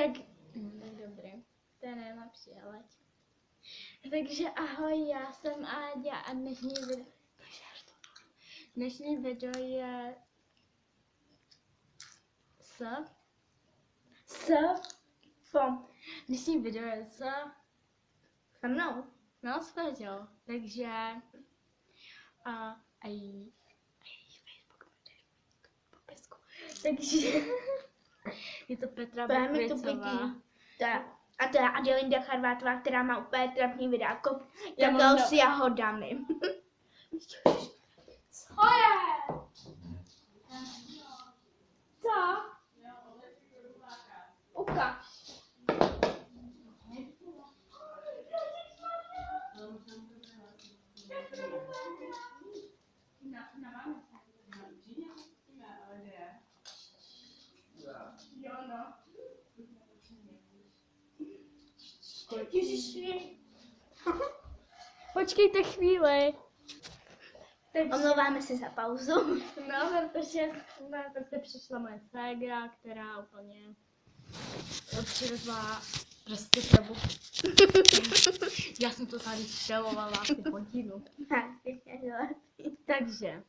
Tak dobrý. To je nejlepší, ale. Takže ahoj, já jsem Áďa a dnešní video je dnešní video je Se mnou. no s Peťou, takže a její Facebook popisku. Takže je to Petra Bukvicová. A to je Adelinda Charvátová, která má úplně trapný videáko. Já mám Takhle s jahodami. Co je? Co? Ukaž. Jo, no. Ježiši. Počkejte chvíli. Omlouváme se za pauzu. No, protože přišla moje ségra, která úplně přivezla prostě trabu. Já jsem to tady střelovala asi hodinu. Takže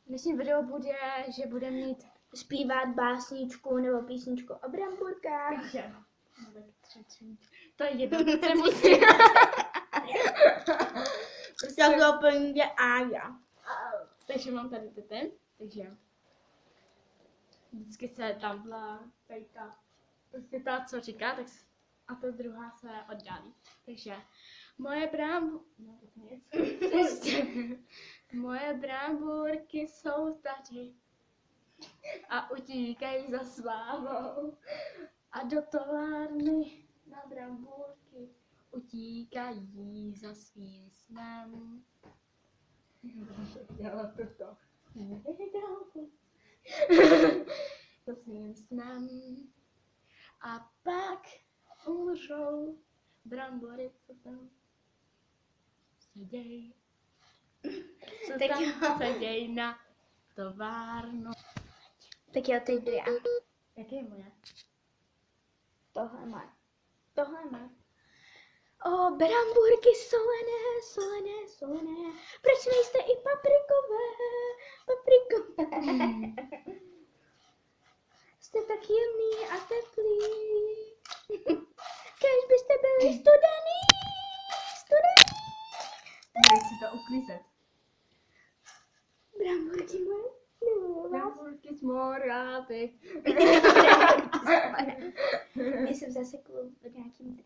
dnešní video bude, že bude mít Zpívat básničku nebo písničku o bramburkách. takže to je jedno, co musí. Tak to úplně Áďa. Takže mám tady ty, takže vždycky se tamhle pejka, prostě ta, co říká, tak a ta druhá se oddálí. Takže moje moje bramburky jsou tady a utíkají za slávou a do továrny na bramburky utíkají za svým snem. Za svým snem. A pak umřou brambory, co tam seděj. Co tam seděj na továrnu. Tak jo, teď jdu já. Jaké je moje? Tohle má. O, bramburky solené. Proč nejste i paprikové? Jste tak jemný a teplý. Kéž byste byli studený. Dej si to uklízet. Bramburky moje. Bramburky z Moravy. Já jsem zase kvůli nějakým...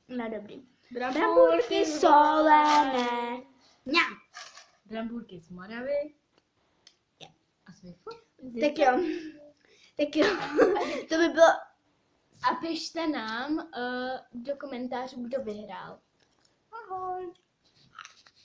No dobrý. Bramburky solené. Mňam. Bramburky z Moravy. A světlo? Tak jo. To by bylo... A pište nám do komentářů, kdo vyhrál. Ahoj.